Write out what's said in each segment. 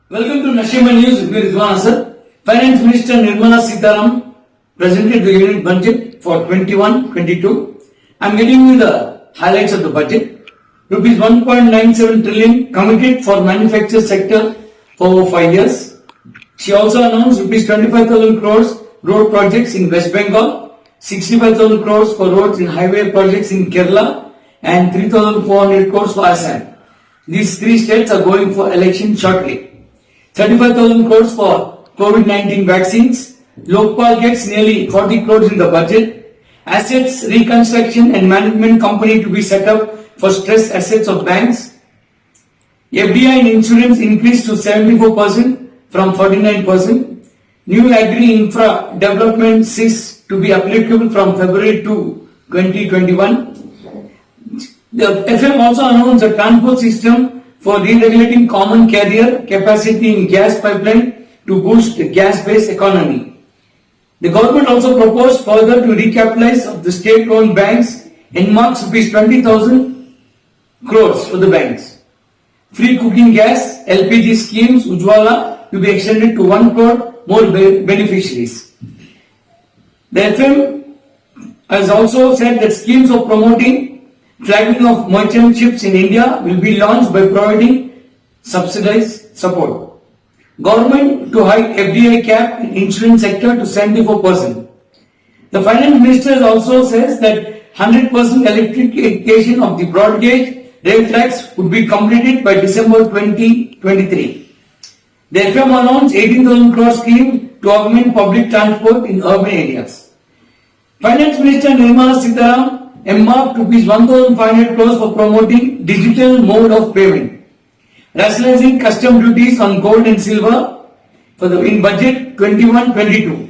Welcome to Nashima News with me, Rizwan Asad. Finance Minister Nirmala Sitaraman presented the Union Budget for 21-22. I am giving you the highlights of the budget. Rupees 1.97 trillion committed for manufacture sector for over 5 years. She also announced rupees 25,000 crores road projects in West Bengal, 65,000 crores for roads and highway projects in Kerala, and 3,400 crores for Assam. These three states are going for election shortly. 35,000 crores for COVID-19 vaccines. Lokpal gets nearly 40 crores in the budget. Assets reconstruction and management company to be set up for stressed assets of banks. FDI in insurance increased to 74% from 49%. New agri-infra development ceased to be applicable from February 2, 2021. The FM also announced a transport system for deregulating common carrier capacity in gas pipeline to boost the gas-based economy. The government also proposed further to recapitalize of the state-owned banks and marks rupees 20,000 crores for the banks. Free cooking gas, LPG schemes, Ujjwala to be extended to 1 crore more beneficiaries. The FM has also said that schemes of promoting flagging of merchant ships in India will be launched by providing subsidized support. Government to hike FDI cap in insurance sector to 74%. The finance minister also says that 100% electrification of the broad gauge rail tracks would be completed by December 2023. The FM announced 18,000 crore scheme to augment public transport in urban areas. Finance Minister Nirmala Sitaraman embarked rupees 1,500 crores for promoting digital mode of payment, rationalizing custom duties on gold and silver in budget 21-22.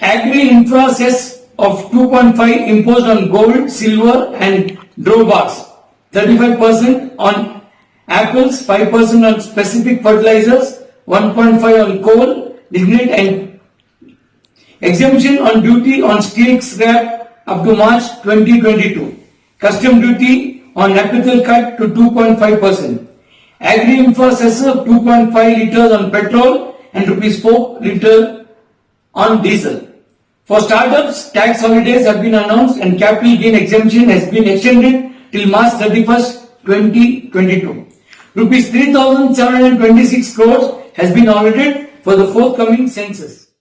Agri-infra cess of 2.5 imposed on gold, silver and drawbacks, 35% on apples, 5% on specific fertilizers, 1.5 on coal, lignite and exemption on duty on steel scrap up to March 2022. Custom duty on capital cut to 2.5%. Agri-infra cess of 2.5 litres on petrol and rupees 4 litre on diesel. For startups, tax holidays have been announced and capital gain exemption has been extended till March 31st, 2022. Rupees 3,726 crores has been allotted for the forthcoming census.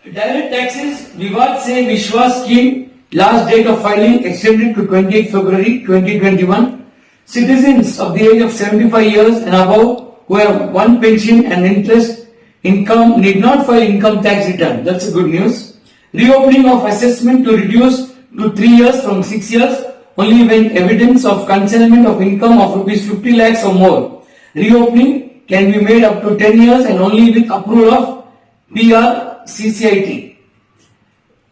Direct taxes, Vivad Se Vishwas scheme, last date of filing extended to 28 February 2021. Citizens of the age of 75 years and above who have one pension and interest income need not file income tax return. That's a good news. Reopening of assessment to reduce to 3 years from 6 years only when evidence of concealment of income of rupees 50 lakhs or more. Reopening can be made up to 10 years and only with approval of PRCCIT.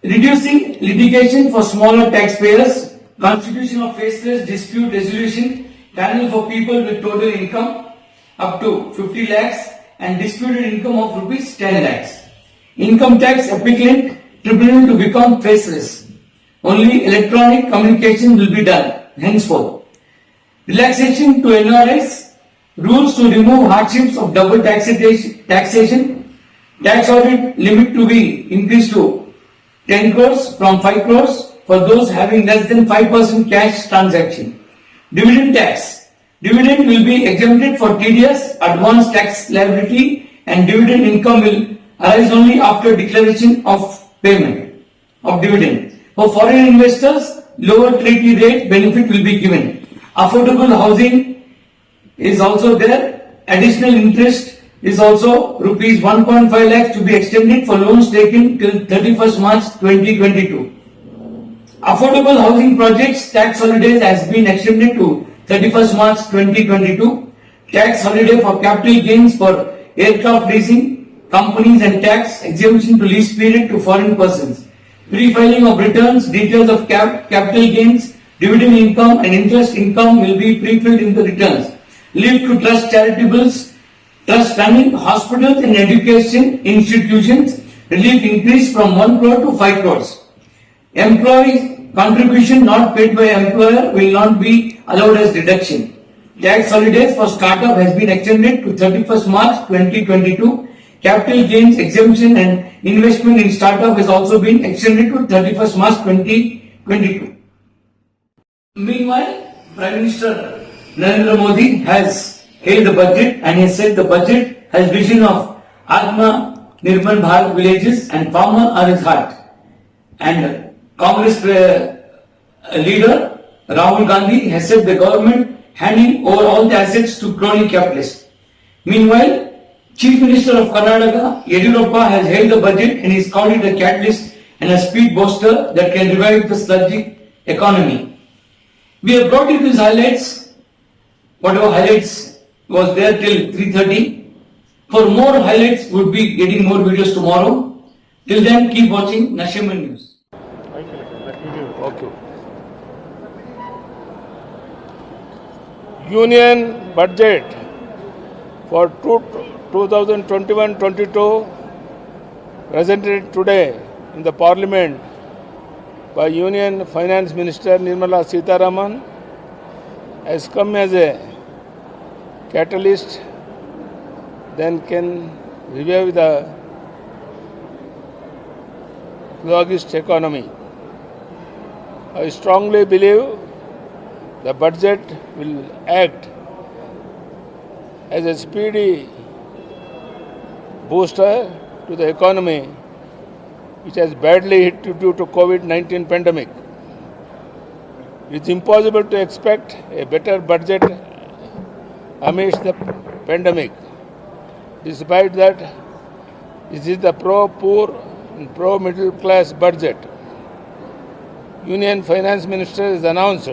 Reducing litigation for smaller taxpayers, constitution of faceless dispute resolution panel for people with total income up to 50 lakhs and disputed income of rupees 10 lakhs. Income tax applicant tribunal to become faceless. Only electronic communication will be done henceforth. Relaxation to NRIs, rules to remove hardships of double taxation, tax audit limit to be increased to 10 crores from 5 crores for those having less than 5% cash transaction. Dividend tax. Dividend will be exempted for TDS, advance tax liability, and dividend income will arise only after declaration of payment of dividend. For foreign investors, lower treaty rate benefit will be given. Affordable housing is also there. Additional interest is also rupees 1.5 lakhs to be extended for loans taken till 31st March 2022. Affordable housing projects tax holidays has been extended to 31st March 2022. Tax holiday for capital gains for aircraft leasing companies and tax exemption to lease period to foreign persons. Pre-filing of returns, details of capital gains, dividend income and interest income will be pre-filled in the returns. Leave to trust charitables, trust running hospitals and education institutions, relief increased from 1 crore to 5 crores. Employee contribution not paid by employer will not be allowed as deduction. Tax holidays for startup has been extended to 31st March 2022. Capital gains exemption and investment in startup has also been extended to 31st March 2022. Meanwhile, Prime Minister Narendra Modi has hailed the budget and has said the budget has vision of Atma Nirbhar Bharat villages and farmer are his heart. And Congress leader Rahul Gandhi has said the government handing over all the assets to crony capitalists. Meanwhile, Chief Minister of Karnataka, Yediyurappa, has hailed the budget and is called it a catalyst and a speed booster that can revive the sluggish economy. We have brought you these highlights, whatever highlights was there till 3:30. For more highlights, we'll be getting more videos tomorrow. Till then, keep watching Nashiman News. Okay. Union budget for 2021-22 presented today in the Parliament by Union Finance Minister Nirmala Sitharaman has come as a catalyst then can revive the sluggish economy. I strongly believe the budget will act as a speedy booster to the economy which has badly hit due to COVID-19 pandemic. It's impossible to expect a better budget amidst the pandemic. Despite that, this is the pro-poor and pro-middle class budget. Union Finance Minister has announced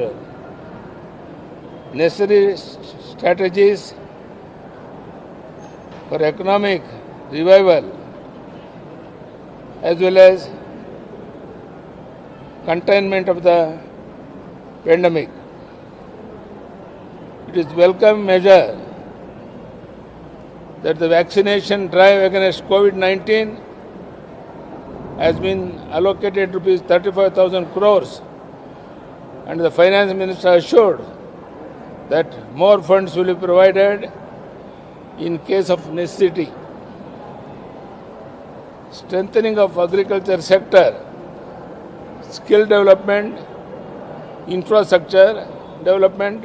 necessary strategies for economic revival as well as containment of the pandemic. It is welcome measure that the vaccination drive against COVID-19 has been allocated rupees 35,000 crores and the Finance Minister assured that more funds will be provided in case of necessity. Strengthening of agriculture sector, skill development, infrastructure development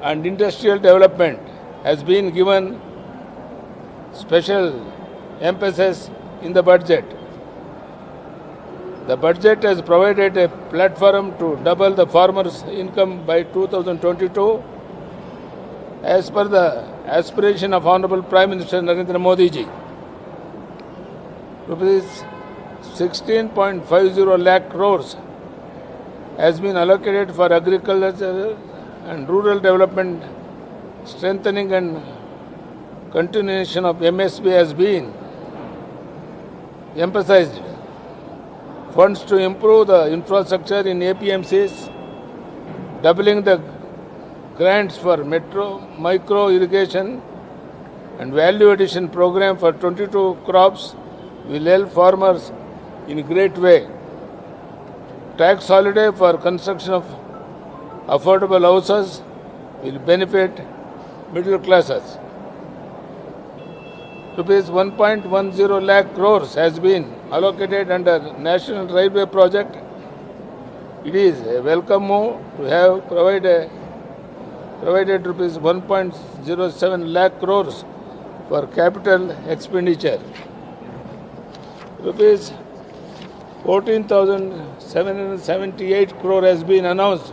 and industrial development has been given special emphasis in the budget. The budget has provided a platform to double the farmers' income by 2022 as per the aspiration of Honorable Prime Minister Narendra Modi ji. Rupees 16.50 lakh crores has been allocated for agriculture and rural development. Strengthening and continuation of MSP has been emphasized. Funds to improve the infrastructure in APMCs, doubling the grants for metro, micro irrigation and value addition program for 22 crops will help farmers in a great way. Tax holiday for construction of affordable houses will benefit middle classes. Rupees 1.10 lakh crores has been allocated under National Railway Project. It is a welcome move to have provided rupees 1.07 lakh crores for capital expenditure. Rupees 14,778 crore has been announced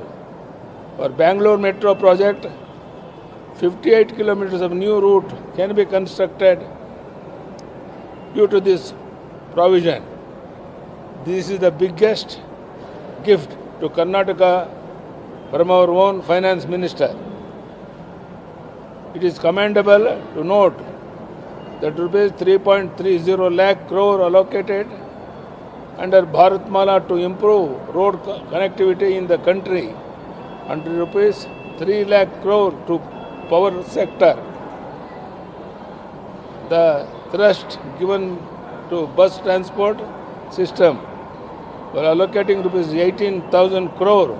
for Bangalore Metro project. 58 kilometers of new route can be constructed due to this provision. This is the biggest gift to Karnataka from our own Finance Minister. It is commendable to note that rupees 3.30 lakh crore allocated under Bharatmala to improve road connectivity in the country and rupees 3 lakh crore to power sector. The thrust given to bus transport system for allocating rupees 18,000 crore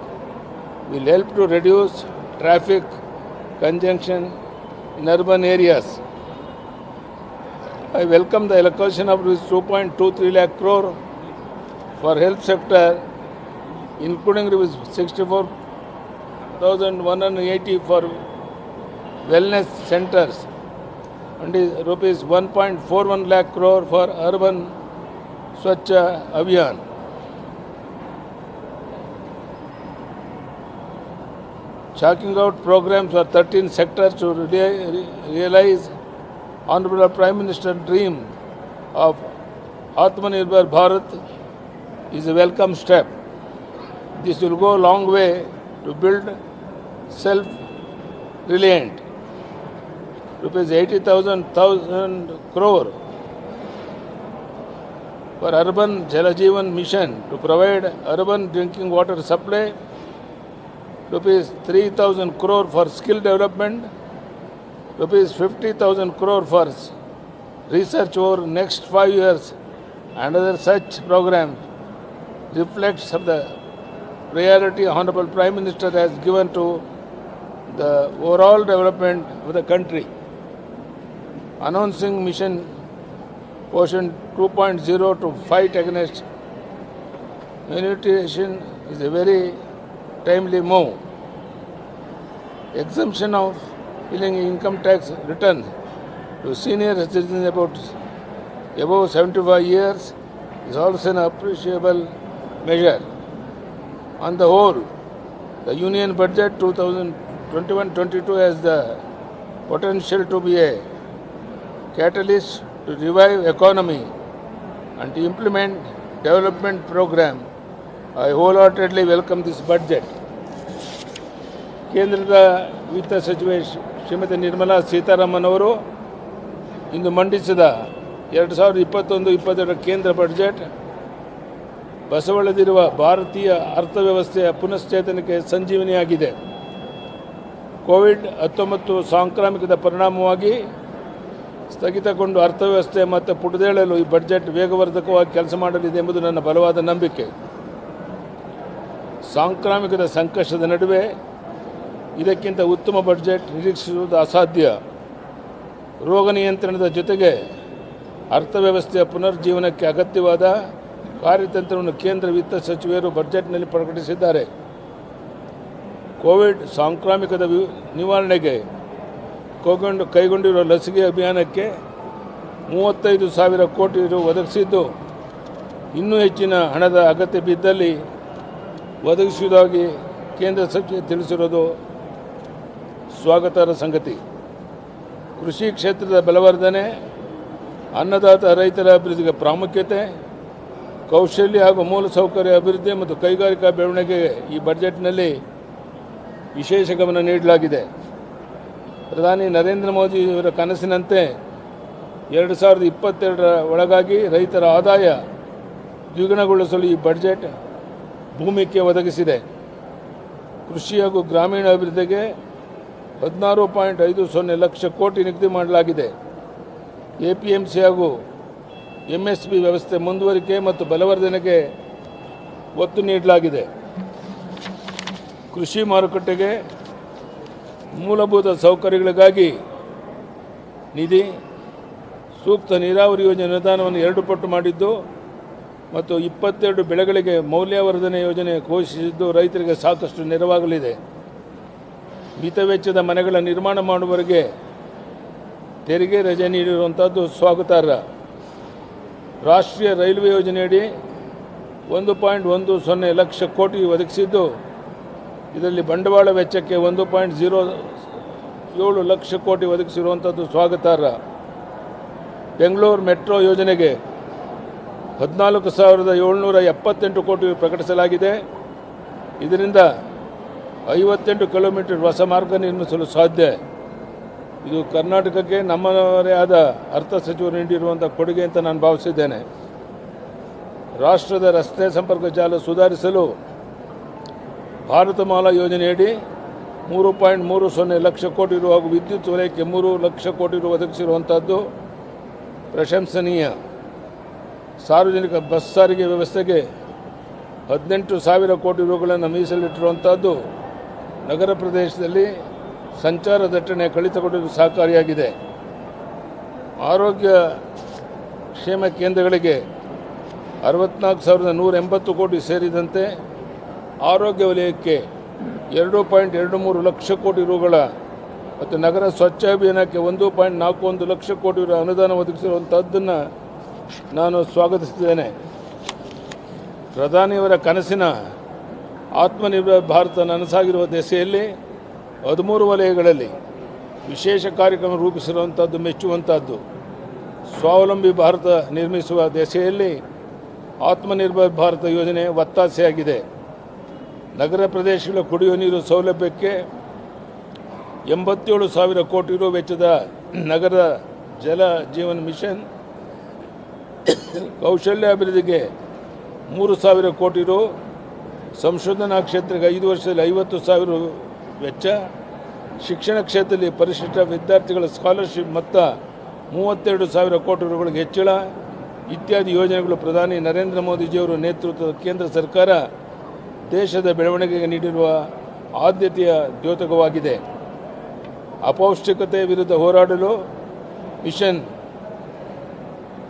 will help to reduce traffic conjunction in urban areas. I welcome the allocation of 2.23 lakh crore for health sector, including 64,180 for wellness centers and rupees 1.41 lakh crore for urban Swachha Abhiyan. Chalking out programs for 13 sectors to realize Honorable Prime Minister's dream of Atmanirbhar Bharat is a welcome step. This will go a long way to build self-reliant. Rupees 80,000 crore for urban Jal Jeevan mission to provide urban drinking water supply. Rupees 3,000 crore for skill development. Rupees 50,000 crore for research over next 5 years and other such programs reflects of the priority Honorable Prime Minister has given to the overall development of the country. Announcing mission Poshan 2.0 to fight against malnutrition is a very timely move. Exemption of filing income tax return to senior citizens above 75 years is also an appreciable measure. On the whole, the Union Budget 2021-22 has the potential to be a catalyst to revive economy and to implement development program. I wholeheartedly welcome this budget. ಕೇಂದ್ರದ ವಿತ್ತ ಸಚಿವೆ ಶ್ರೀಮತಿ ನಿರ್ಮಲಾ ಸೀತಾರಾಮನ್ ಅವರು ಇಂದು ಮಂಡಿಸಿದ 2021-22 ಕೇಂದ್ರ budget ಬಸವಳಿದಿರುವ ಭಾರತೀಯ ಅರ್ಥವ್ಯವಸ್ಥೆಯ ಪುನಶ್ಚೇತನಕ್ಕೆ ಸಂಜೀವನಿಯಾಗಿದೆ. COVID-19 ಸಾಂಕ್ರಾಮಿಕದ ಪರಿಣಾಮವಾಗಿ ಸ್ಥಗಿತಗೊಂಡು ಅರ್ಥವ್ಯವಸ್ಥೆ ಮತ್ತು ಪುಟದೇಳಲು ಈ ಬಜೆಟ್ ವೇಗವರ್ಧಕವಾಗಿ ಕೆಲಸ ಮಾಡಲಿದೆ ಎಂಬುದು ನನ್ನ ಬಲವಾದ ನಂಬಿಕೆ. ಸಾಂಕ್ರಾಮಿಕದ ಸಂಕಷ್ಟದ ನಡುವೆ ಇದಕ್ಕಿಂತ ಉತ್ತಮ ಬಜೆಟ್ ನಿರೀಕ್ಷಿಸುವುದು ಅಸಾಧ್ಯ. ರೋಗ ನಿಯಂತ್ರಣದ ಜೊತೆಗೆ ಅರ್ಥವ್ಯವಸ್ಥೆಯ ಪುನರ್ಜೀವನಕ್ಕೆ ಅಗತ್ಯವಾದ ಕಾರ್ಯತಂತ್ರವನ್ನು ಕೇಂದ್ರ ವಿತ್ತ ಸಚಿವರು ಬಜೆಟ್ನಲ್ಲಿ ಪ್ರಕಟಿಸಿದ್ದಾರೆ. ಕೋವಿಡ್ ಸಾಂಕ್ರಾಮಿಕದ ನಿವಾರಣೆಗೆ ಕೈಗೊಂಡಿರುವ ಲಸಿಕೆ ಅಭಿಯಾನಕ್ಕೆ 35,000 ಕೋಟಿ ರು ಒದಗಿಸಿದ್ದು, ಇನ್ನೂ ಹೆಚ್ಚಿನ ಹಣದ ಅಗತ್ಯ ಬಿದ್ದಲ್ಲಿ ಒದಗಿಸುವುದಾಗಿ ಕೇಂದ್ರ ಸಚಿವೆ ತಿಳಿಸಿರುವುದು ಸ್ವಾಗತಾರ್ಹ ಸಂಗತಿ. ಕೃಷಿ ಕ್ಷೇತ್ರದ ಬಲವರ್ಧನೆ, ಅನ್ನದಾತ ರೈತರ ಅಭಿವೃದ್ಧಿಗೆ ಪ್ರಾಮುಖ್ಯತೆ, ಕೌಶಲ್ಯ ಹಾಗೂ ಮೂಲಸೌಕರ್ಯ ಅಭಿವೃದ್ಧಿ ಮತ್ತು ಕೈಗಾರಿಕಾ ಬೆಳವಣಿಗೆಗೆ ಈ ಬಜೆಟ್ನಲ್ಲಿ ವಿಶೇಷ ಗಮನ ನೀಡಲಾಗಿದೆ. ಪ್ರಧಾನಿ ನರೇಂದ್ರ ಮೋದಿಯವರ ಕನಸಿನಂತೆ 2022ರ ಒಳಗಾಗಿ ರೈತರ ಆದಾಯ ದ್ವಿಗುಣಗೊಳಿಸಲು ಈ ಬಜೆಟ್ ಭೂಮಿಕೆ ಒದಗಿಸಿದೆ. ಕೃಷಿ ಹಾಗೂ ಗ್ರಾಮೀಣ ಅಭಿವೃದ್ಧಿಗೆ 16.50 ಲಕ್ಷ ಕೋಟಿ ನಿಗದಿ ಮಾಡಲಾಗಿದೆ. ಎಪಿಎಂಸಿ ಹಾಗೂ ಎಂಎಸ್ಪಿ ವ್ಯವಸ್ಥೆ ಮುಂದುವರಿಕೆ ಮತ್ತು ಬಲವರ್ಧನೆಗೆ ಒತ್ತು ನೀಡಲಾಗಿದೆ. ಕೃಷಿ ಮಾರುಕಟ್ಟೆಗೆ ಮೂಲಭೂತ ಸೌಕರ್ಯಗಳಿಗಾಗಿ ನಿಧಿ, ಸೂಕ್ತ ನೀರಾವರಿ ಯೋಜನೆ ಅನುದಾನವನ್ನು 2 ಪಟ್ಟು ಮಾಡಿದ್ದು ಮತ್ತು 22 ಬೆಳೆಗಳಿಗೆ ಮೌಲ್ಯವರ್ಧನೆ ಯೋಜನೆ ಘೋಷಿಸಿದ್ದು ರೈತರಿಗೆ ಸಾಕಷ್ಟು ನೆರವಾಗಲಿದೆ. ಮಿತ ವೆಚ್ಚದ ಮನೆಗಳ ನಿರ್ಮಾಣ ಮಾಡುವವರಿಗೆ ತೆರಿಗೆ ರಜೆ ನೀಡಿರುವಂಥದ್ದು ಸ್ವಾಗತಾರ್ಹ. ರಾಷ್ಟ್ರೀಯ ರೈಲ್ವೆ ಯೋಜನೆಯಡಿ 1.10 ಲಕ್ಷ ಕೋಟಿ ಒದಗಿಸಿದ್ದು, ಇದರಲ್ಲಿ ಬಂಡವಾಳ ವೆಚ್ಚಕ್ಕೆ 1.07 ಲಕ್ಷ ಕೋಟಿ ಒದಗಿಸಿರುವಂಥದ್ದು ಸ್ವಾಗತಾರ್ಹ. ಬೆಂಗಳೂರು ಮೆಟ್ರೋ ಯೋಜನೆಗೆ 14,778 ಕೋಟಿ ಪ್ರಕಟಿಸಲಾಗಿದೆ. ಇದರಿಂದ 58 ಕಿಲೋಮೀಟರ್ ಹೊಸ ಮಾರ್ಗ ನಿರ್ಮಿಸಲು ಸಾಧ್ಯ. ಇದು ಕರ್ನಾಟಕಕ್ಕೆ ನಮ್ಮವರೇ ಆದ ಅರ್ಥ ಸಚಿವರು ನೀಡಿರುವಂಥ ಕೊಡುಗೆ ಅಂತ ನಾನು ಭಾವಿಸಿದ್ದೇನೆ. ರಾಷ್ಟ್ರದ ರಸ್ತೆ ಸಂಪರ್ಕ ಜಾಲ ಸುಧಾರಿಸಲು ಭಾರತಮಾಲಾ ಯೋಜನೆಯಡಿ 3.30 ಲಕ್ಷ ಕೋಟಿ ರು ಹಾಗೂ ವಿದ್ಯುತ್ ವಲಯಕ್ಕೆ 3 ಲಕ್ಷ ಕೋಟಿ ರು ಒದಗಿಸಿರುವಂಥದ್ದು ಪ್ರಶಂಸನೀಯ. ಸಾರ್ವಜನಿಕ ಬಸ್ ಸಾರಿಗೆ ವ್ಯವಸ್ಥೆಗೆ 18,000 ಕೋಟಿ ರುಗಳನ್ನು ಮೀಸಲಿಟ್ಟಿರುವಂಥದ್ದು ನಗರ ಪ್ರದೇಶದಲ್ಲಿ ಸಂಚಾರ ದಟ್ಟಣೆ ಕಡಿತಗೊಳ್ಳಲು ಸಹಕಾರಿಯಾಗಿದೆ. ಆರೋಗ್ಯ ಕ್ಷೇಮ ಕೇಂದ್ರಗಳಿಗೆ 64,180 ಕೋಟಿ ಸೇರಿದಂತೆ ಆರೋಗ್ಯ ವಲಯಕ್ಕೆ 2.23 ಲಕ್ಷ ಕೋಟಿ ರುಗಳ ಮತ್ತು ನಗರ ಸ್ವಚ್ಛ ಅಭಿಯಾನಕ್ಕೆ 1.41 ಲಕ್ಷ ಕೋಟಿ ರು ಅನುದಾನ ಒದಗಿಸಿರುವಂಥದ್ದನ್ನು ನಾನು ಸ್ವಾಗತಿಸುತ್ತೇನೆ. ಪ್ರಧಾನಿಯವರ ಕನಸಿನ ಆತ್ಮನಿರ್ಭರ ಭಾರತ ನನಸಾಗಿರುವ ದೆಸೆಯಲ್ಲಿ 13 ವಲಯಗಳಲ್ಲಿ ವಿಶೇಷ ಕಾರ್ಯಕ್ರಮ ರೂಪಿಸಿರುವಂಥದ್ದು ಮೆಚ್ಚುವಂಥದ್ದು. ಸ್ವಾವಲಂಬಿ ಭಾರತ ನಿರ್ಮಿಸುವ ದೆಸೆಯಲ್ಲಿ ಆತ್ಮನಿರ್ಭರ ಭಾರತ ಯೋಜನೆ ಒತ್ತಾಸೆಯಾಗಿದೆ. ನಗರ ಪ್ರದೇಶಗಳ ಕುಡಿಯುವ ನೀರು ಸೌಲಭ್ಯಕ್ಕೆ 87,000 ಕೋಟಿ ರು ವೆಚ್ಚದ ನಗರ ಜಲ ಜೀವನ್ ಮಿಷನ್, ಕೌಶಲ್ಯ ಅಭಿವೃದ್ಧಿಗೆ 3,000 ಕೋಟಿ ರು, ಸಂಶೋಧನಾ ಕ್ಷೇತ್ರಕ್ಕೆ 5 ವರ್ಷದಲ್ಲಿ 50,000 ವೆಚ್ಚ, ಶಿಕ್ಷಣ ಕ್ಷೇತ್ರದಲ್ಲಿ ಪರಿಶಿಷ್ಟ ವಿದ್ಯಾರ್ಥಿಗಳ ಸ್ಕಾಲರ್ಶಿಪ್ ಮೊತ್ತ 32,000 ಕೋಟಿ ರುಗಳಿಗೆ ಹೆಚ್ಚಳ ಇತ್ಯಾದಿ ಯೋಜನೆಗಳು ಪ್ರಧಾನಿ ನರೇಂದ್ರ ಮೋದಿಜಿಯವರ ನೇತೃತ್ವದ ಕೇಂದ್ರ ಸರ್ಕಾರ ದೇಶದ ಬೆಳವಣಿಗೆಗೆ ನೀಡಿರುವ ಆದ್ಯತೆಯ ದ್ಯೋತಕವಾಗಿದೆ. ಅಪೌಷ್ಟಿಕತೆ ವಿರುದ್ಧ ಹೋರಾಡಲು ಮಿಷನ್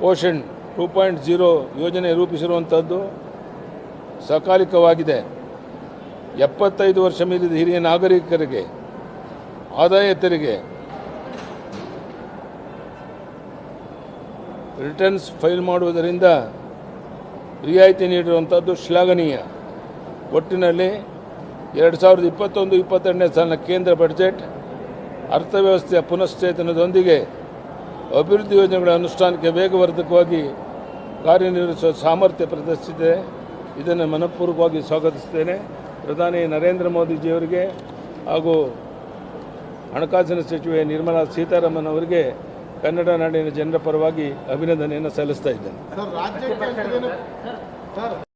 ಪೋಷಣ್ 2.0 ಯೋಜನೆ ರೂಪಿಸಿರುವಂಥದ್ದು ಸಕಾಲಿಕವಾಗಿದೆ. 75 ವರ್ಷ ಮೀರಿದ ಹಿರಿಯ ನಾಗರಿಕರಿಗೆ ಆದಾಯ ತೆರಿಗೆ ರಿಟರ್ನ್ಸ್ ಫೈಲ್ ಮಾಡುವುದರಿಂದ ರಿಯಾಯಿತಿ ನೀಡಿರುವಂಥದ್ದು ಶ್ಲಾಘನೀಯ. ಒಟ್ಟಿನಲ್ಲಿ 2021-22ನೇ ಸಾಲಿನ ಕೇಂದ್ರ ಬಜೆಟ್ ಅರ್ಥವ್ಯವಸ್ಥೆಯ ಪುನಶ್ಚೇತನದೊಂದಿಗೆ ಅಭಿವೃದ್ಧಿ ಯೋಜನೆಗಳ ಅನುಷ್ಠಾನಕ್ಕೆ ವೇಗವರ್ಧಕವಾಗಿ ಕಾರ್ಯನಿರ್ವಹಿಸುವ ಸಾಮರ್ಥ್ಯ ಪ್ರದರ್ಶಿಸಿದೆ. ಇದನ್ನು ಮನಪೂರ್ವಕವಾಗಿ ಸ್ವಾಗತಿಸುತ್ತೇನೆ. ಪ್ರಧಾನಿ ನರೇಂದ್ರ ಮೋದಿಜಿಯವರಿಗೆ ಹಾಗೂ ಹಣಕಾಸಿನ ಸಚಿವೆ ನಿರ್ಮಲಾ ಸೀತಾರಾಮನ್ ಅವರಿಗೆ ಕನ್ನಡ ನಾಡಿನ ಜನರ ಪರವಾಗಿ ಅಭಿನಂದನೆಯನ್ನು ಸಲ್ಲಿಸ್ತಾ ಇದ್ದೇನೆ.